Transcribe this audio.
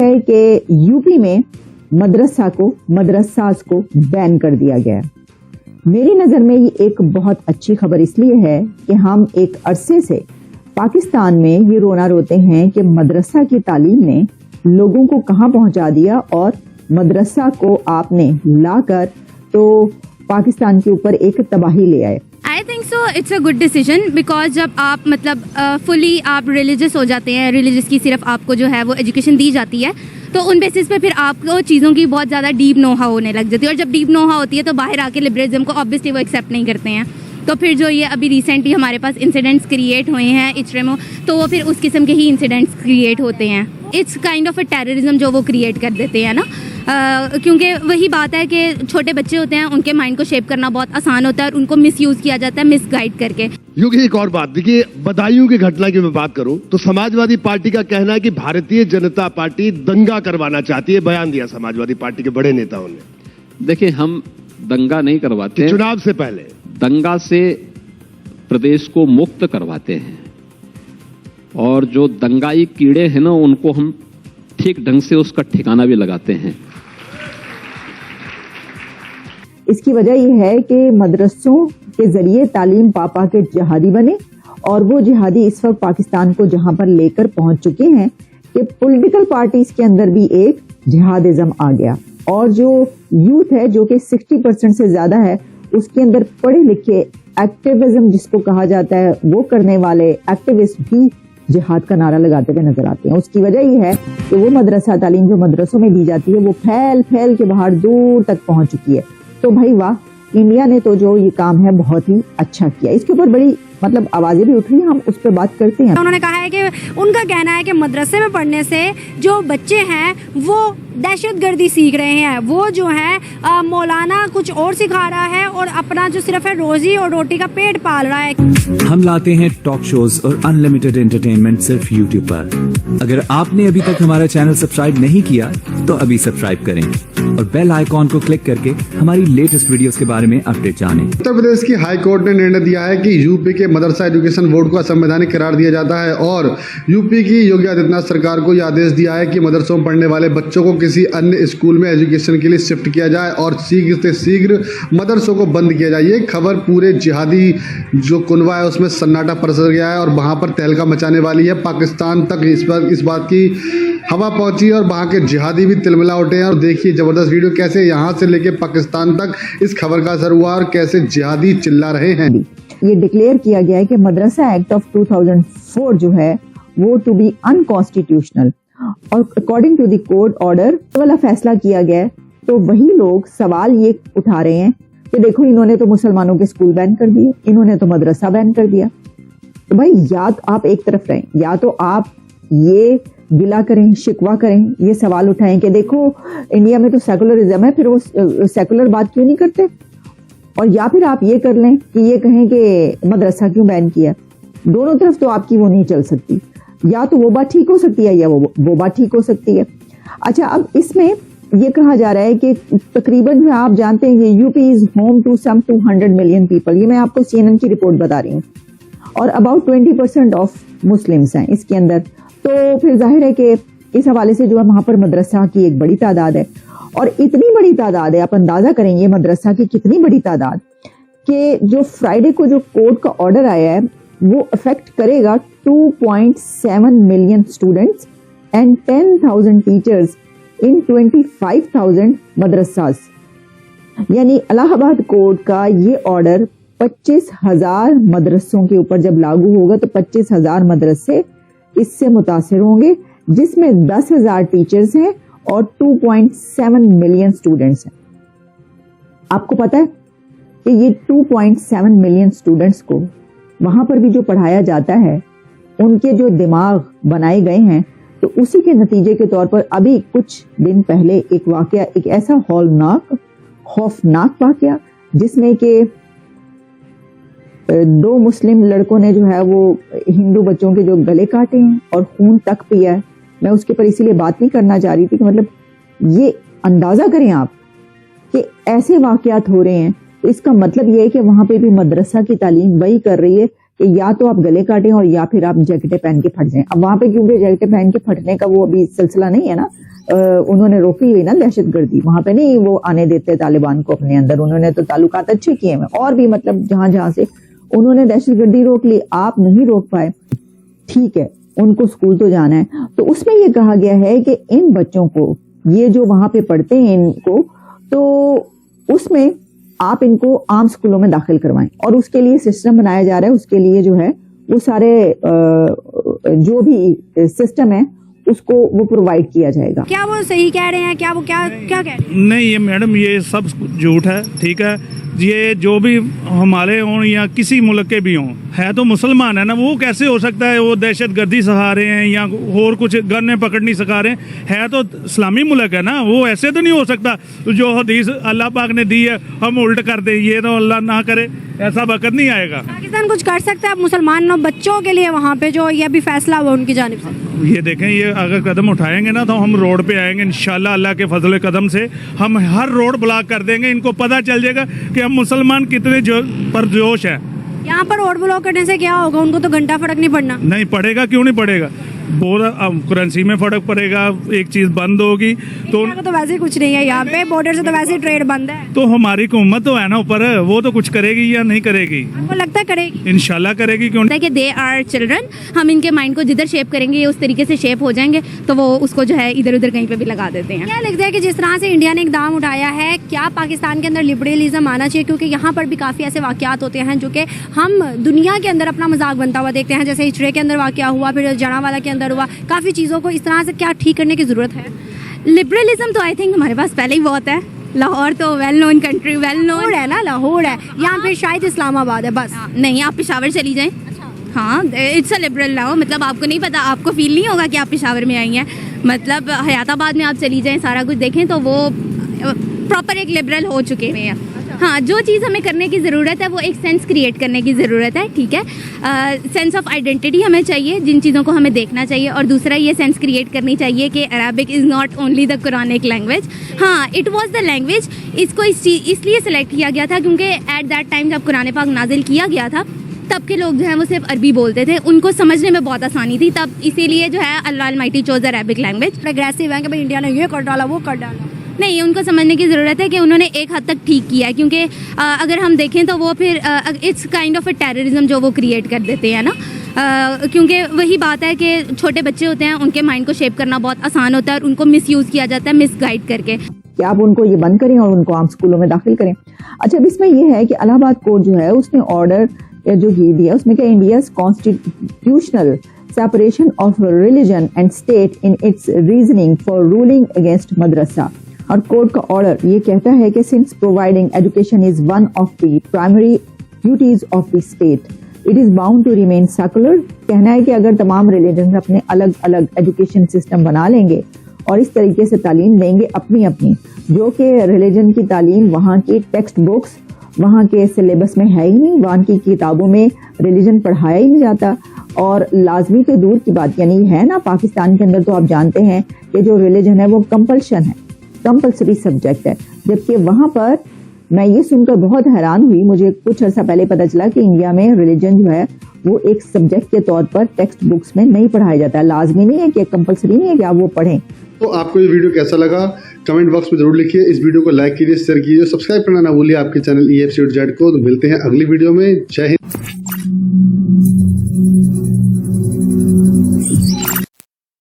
ہے کہ यूपी में मदरसास को बैन कर दिया गया है। मेरी नज़र में ये एक बहुत अच्छी खबर इसलिए है कि हम एक अरसे से पाकिस्तान में ये रोना रोते हैं कि मदरसा की तालीम ने लोगों को कहाँ पहुँचा दिया और मदरसा को आपने लाकर तो पाकिस्तान के ऊपर एक तबाही ले आए। I think so it's a good decision because जब आप मतलब फुली आप रिलीजियस हो जाते हैं, रिलीजियस की सिर्फ आपको जो है वो एजुकेशन दी जाती है, तो उन बेसिस पे फिर आपको चीज़ों की बहुत ज़्यादा डीप नोहा होने लग जाती है। और जब डीप नोहा होती है तो बाहर आके लिबरलिज्म को ऑब्वियसली वो एक्सेप्ट नहीं करते हैं। तो फिर जो ये अभी रिसेंटली हमारे पास इंसिडेंट्स क्रिएट हुए हैं इचरे में, तो वो फिर उस किस्म के ही इंसिडेंट्स क्रिएट होते हैं। It's kind of a terrorism जो वो क्रिएट कर देते हैं ना, क्योंकि वही बात है कि छोटे बच्चे होते हैं, उनके माइंड को शेप करना बहुत आसान होता है और उनको मिसयूज किया जाता है, मिसगाइड करके। क्योंकि एक और बात देखिए, बदायूं की घटना की मैं बात करूं तो समाजवादी पार्टी का कहना है कि भारतीय जनता पार्टी दंगा करवाना चाहती है। बयान दिया समाजवादी पार्टी के बड़े नेताओं ने। देखिए, हम दंगा नहीं करवाते, चुनाव से पहले दंगा से प्रदेश को मुक्त करवाते हैं, और जो दंगाई कीड़े हैं ना उनको हम ठीक ढंग से उसका ठिकाना भी लगाते हैं। इसकी वजह यह है कि मदरसों के जरिए तालीम पापा के जिहादी बने, और वो जिहादी इस वक्त पाकिस्तान को जहां पर लेकर पहुंच चुके हैं कि पॉलिटिकल पार्टीज के अंदर भी एक जिहादिज्म आ गया, और जो यूथ है जो कि 60% से ज्यादा है, उसके अंदर पढ़े लिखे एक्टिविज्म जिसको कहा जाता है वो करने वाले एक्टिविस्ट भी जिहाद का नारा लगाते हुए नजर आते हैं। उसकी वजह ये है कि वो मदरसा तालीम जो मदरसों में दी जाती है वो फैल फैल के बाहर दूर तक पहुंच चुकी है। तो भाई वाह, इंडिया ने तो जो ये काम है बहुत ही अच्छा किया। इसके ऊपर बड़ी मतलब आवाजें भी उठ रही हैं, हम उस पर बात करते हैं। उन्होंने कहा है कि उनका कहना है कि मदरसे में पढ़ने से जो बच्चे हैं वो दहशतगर्दी सीख रहे हैं, वो जो है मौलाना कुछ और सिखा रहा है और अपना जो सिर्फ है रोजी और रोटी का पेट पाल रहा है। हम लाते हैं टॉक शोज और अनलिमिटेड एंटरटेनमेंट सिर्फ यूट्यूब पर। अगर आपने अभी तक हमारा चैनल सब्सक्राइब नहीं किया तो अभी सब्सक्राइब करें और बेल आइकॉन को क्लिक करके हमारी लेटेस्ट वीडियोस के बारे में अपडेट जानें। उत्तर प्रदेश की हाई कोर्ट ने निर्णय दिया है कि यूपी के मदरसा एजुकेशन बोर्ड को असंवैधानिक करार दिया जाता है, और यूपी की योगी आदित्यनाथ सरकार को यह आदेश दिया है कि मदरसों में पढ़ने वाले बच्चों को किसी अन्य स्कूल में एजुकेशन के लिए शिफ्ट किया जाए और शीघ्र से शीघ्र मदरसों को बंद किया जाए। ये खबर पूरे जिहादी जो कुनवा है उसमें सन्नाटा पसर गया है और वहाँ पर तहलका मचाने वाली है। पाकिस्तान तक इस बात की हवा पहुंची और वहाँ के जिहादी भी तिलमिला उठे हैं। और देखिए जबरदस्त वीडियो कैसे यहाँ से लेके पाकिस्तान तक इस खबर का असर हुआ और कैसे जिहादी चिल्ला रहे हैं। ये डिक्लेयर किया गया है कि मदरसा एक्ट ऑफ 2004 जो है वो टू बी अनकॉन्स्टिट्यूशनल, और according to the court order वाला फैसला किया गया है। तो वही लोग सवाल ये उठा रहे हैं कि देखो इन्होंने तो मुसलमानों के स्कूल बैन कर दिए, इन्होंने तो मदरसा बैन कर दिया। तो भाई या तो आप एक तरफ रहें, या तो आप ये गिला करें, शिकवा करें, ये सवाल उठाएं कि देखो इंडिया में तो सेकुलरिज्म है, फिर वो सेकुलर बात क्यों नहीं करते, और या फिर आप ये कर लें कि ये कहें कि मदरसा क्यों बैन किया। दोनों तरफ तो आपकी वो नहीं चल सकती, या तो वो बात ठीक हो सकती है या वो बात ठीक हो सकती है। अच्छा, अब इसमें ये कहा जा रहा है कि तकरीबन जो आप जानते हैं कि UP is home to some 200 million people, ये मैं आपको CNN की रिपोर्ट बता रही हूँ, और अबाउट 20% ऑफ मुस्लिम्स हैं इसके अंदर। तो फिर जाहिर है कि इस हवाले से जो है वहां पर मदरसा की एक बड़ी तादाद है, और इतनी बड़ी तादाद है, आप अंदाजा करेंगे मदरसा की कितनी बड़ी तादाद, कि जो फ्राइडे को जो कोर्ट का ऑर्डर आया है वो अफेक्ट करेगा 2.7 million students and 10,000 teachers in 25,000 मदरसास। यानी इलाहाबाद कोर्ट का ये ऑर्डर 25,000 मदरसों के ऊपर जब लागू होगा तो 25,000 मदरसे इससे मुतासिर होंगे, जिसमें 10,000 टीचर्स हैं और 2.7 मिलियन स्टूडेंट्स हैं। आपको पता है कि ये 2.7 मिलियन स्टूडेंट्स को वहां पर भी जो पढ़ाया जाता है, उनके जो दिमाग बनाए गए हैं, तो उसी के नतीजे के तौर पर अभी कुछ दिन पहले एक वाकया, एक ऐसा हौलनाक खौफनाक वाकया जिसमें कि 2 मुस्लिम लड़कों ने जो है वो हिंदू बच्चों के जो गले काटे हैं और खून तक पिया है। मैं उसके पर इसीलिए बात नहीं करना चाह रही थी कि मतलब ये अंदाजा करें आप कि ऐसे वाकयात हो रहे हैं, तो इसका मतलब ये है कि वहां पे भी मदरसा की तालीम वही कर रही है کہ یا تو آپ گلے کاٹیں اور یا پھر آپ جیکٹیں پہن کے پھٹ جائیں. اب وہاں پہ کیونکہ جیکٹیں پہن کے پھٹنے کا وہ ابھی سلسلہ نہیں ہے نا, انہوں نے روکی ہوئی نا دہشت گردی, وہاں پہ نہیں وہ آنے دیتے طالبان کو اپنے اندر, انہوں نے تو تعلقات اچھے کیے ہیں اور بھی مطلب جہاں سے انہوں نے دہشت گردی روک لی, آپ نہیں روک پائے, ٹھیک ہے ان کو اسکول تو جانا ہے. تو اس میں یہ کہا گیا ہے کہ ان بچوں کو یہ جو وہاں پہ پڑھتے ہیں ان کو, تو اس میں آپ ان کو عام اسکولوں میں داخل کروائیں اور اس کے لیے سسٹم بنایا جا رہا ہے, اس کے لیے جو ہے وہ سارے جو بھی سسٹم ہے اس کو وہ پرووائڈ کیا جائے گا. کیا وہ صحیح کہہ رہے ہیں, کیا وہ کیا کہہ رہے ہیں؟ نہیں یہ میڈم یہ سب جھوٹ ہے, ٹھیک ہے. یہ جو بھی ہمارے ہوں یا کسی ملک کے بھی ہوں, ہے تو مسلمان ہے نا, وہ کیسے ہو سکتا ہے وہ دہشت گردی سکھا رہے ہیں یا اور کچھ گنیں پکڑنی سکھا رہے ہیں, ہے تو اسلامی ملک ہے نا, وہ ایسے تو نہیں ہو سکتا جو حدیث اللہ پاک نے دی ہے ہم الٹ کر دیں, یہ تو اللہ نہ کرے, ایسا وقت نہیں آئے گا. پاکستان کچھ کر سکتا ہے مسلمانوں بچوں کے لیے وہاں پہ جو یہ بھی فیصلہ ہوا ان کی جانب سے؟ یہ دیکھیں یہ اگر قدم اٹھائیں گے نا تو ہم روڈ پہ آئیں گے انشاءاللہ, اللہ کے فضل قدم سے ہم ہر روڈ بلاک کر دیں گے, ان کو پتہ چل جائے گا کہ ہم مسلمان کتنے پرجوش ہیں. یہاں پر روڈ بلاک کرنے سے کیا ہوگا, ان کو تو گھنٹہ فرق نہیں پڑنا. نہیں پڑے گا, کیوں نہیں پڑے گا, بہت کرنسی میں فرق پڑے گا, ایک چیز بند ہوگی تو ویسے کچھ نہیں ہے یہاں پہ, بارڈر سے تو ویسے ٹریڈ بند ہے. تو ہماری حکومت تو ہے نا اوپر, وہ تو کچھ کرے گی یا نہیں کرے گی؟ آپ کو لگتا ہے کرے گی؟ انشاءاللہ کرے گی. کیوں کہ دے آر چلڈرن, ہم ان کے مائنڈ کو جدھر شیپ کریں گے اس طریقے سے شیپ ہو جائیں گے, تو وہ اس کو جو ہے ادھر ادھر کہیں پہ بھی لگا دیتے ہیں. کیا لگتا ہے کہ جس طرح سے انڈیا نے اقدام اٹھایا ہے, کیا پاکستان کے اندر لبرلزم آنا چاہیے؟ کیونکہ یہاں پر بھی کافی ایسے واقعات ہوتے ہیں جو کہ ہم دنیا کے اندر اپنا مذاق بنتا ہوا دیکھتے ہیں, جیسے ہچڑے کے اندر واقعہ ہوا, پھر جڑاوالا کے اندر ہوا, کافی چیزوں کو اس طرح سے کیا ٹھیک کرنے کی ضرورت ہے؟ لبرلزم تو آئی تھنک ہمارے پاس پہلے ہی بہت ہے, لاہور تو well known country, well known ہے نا, لاہور ہے, یہاں پہ شاید اسلام آباد ہے بس. نہیں آپ پشاور چلی جائیں, ہاں اٹس اے لبرل لاؤ, مطلب آپ کو نہیں پتا, آپ کو فیل نہیں ہوگا کہ آپ پشاور میں آئی ہیں, مطلب حیات آباد میں آپ چلی جائیں, سارا کچھ دیکھیں تو وہ پراپر ایک لبرل ہو چکے ہیں. ہاں جو چیز ہمیں کرنے کی ضرورت ہے وہ ایک سینس کریٹ کرنے کی ضرورت ہے, ٹھیک ہے, سینس آف آئیڈینٹی ہمیں چاہیے, جن چیزوں کو ہمیں دیکھنا چاہیے, اور دوسرا یہ سینس کریٹ کرنی چاہیے کہ Arabic is not only the Quranic language. ہاں اٹ واز دا لینگویج, اس کو اس لیے سلیکٹ کیا گیا تھا کیونکہ ایٹ دیٹ ٹائم جب قرآن پاک نازل کیا گیا تھا تب کے لوگ جو ہیں وہ صرف عربی بولتے تھے, ان کو سمجھنے میں بہت آسانی تھی, تب اسی لیے جو ہے اللہ almighty choose Arabic language. Aggressive ہے کہ بھائی انڈیا نے یہ کر ڈالا وہ کر ڈالا, نہیں, ان کو سمجھنے کی ضرورت ہے کہ انہوں نے ایک حد تک ٹھیک کیا ہے, کیونکہ اگر ہم دیکھیں تو وہ پھر it's kind of a terrorism جو وہ کریٹ کر دیتے ہیں نا, کیونکہ وہی بات ہے کہ چھوٹے بچے ہوتے ہیں, ان کے مائنڈ کو شیپ کرنا بہت آسان ہوتا ہے اور ان کو مس یوز کیا جاتا ہے, مس گائڈ کر کے. کہ آپ ان کو یہ بند کریں اور ان کو عام اسکولوں میں داخل کریں. اچھا اب اس میں یہ ہے کہ الہ آباد کورٹ جو ہے اس نے آرڈر جو ہی دیا اس میں کہ India's constitutional separation of religion and state in its reasoning for ruling against madrasa. اور کورٹ کا آرڈر یہ کہتا ہے کہ since providing education is one of the primary duties of the state, it is bound to remain secular. کہنا ہے کہ اگر تمام ریلیجنز اپنے الگ الگ ایجوکیشن سسٹم بنا لیں گے اور اس طریقے سے تعلیم دیں گے اپنی اپنی, جو کہ ریلیجن کی تعلیم وہاں کی ٹیکسٹ بکس وہاں کے سلیبس میں ہے ہی نہیں, وہاں کی کتابوں میں ریلیجن پڑھایا ہی نہیں جاتا, اور لازمی تو دور کی بات, یعنی ہے نا پاکستان کے اندر تو آپ جانتے ہیں کہ جو ریلیجن ہے وہ کمپلشن ہے, کمپلسری سبجیکٹ ہے, جبکہ وہاں پر میں یہ سن کر بہت حیران ہوئی, مجھے کچھ عرصہ پہلے پتہ چلا کہ انڈیا میں ریلیجن جو ہے وہ ایک سبجیکٹ کے طور پر ٹیکسٹ بکس میں نہیں پڑھایا جاتا, لازمی نہیں ہے کہ کمپلسری نہیں ہے کہ آپ وہ پڑھیں. تو آپ کو یہ ویڈیو کیسا لگا کمنٹ باکس میں ضرور لکھیے, اس ویڈیو کو لائک کیجیے, شیئر کیجیے, سبسکرائب کرنا نہ بھولیے آپ کے چینل EFC کو. تو ملتے ہیں اگلی ویڈیو میں, جے ہند.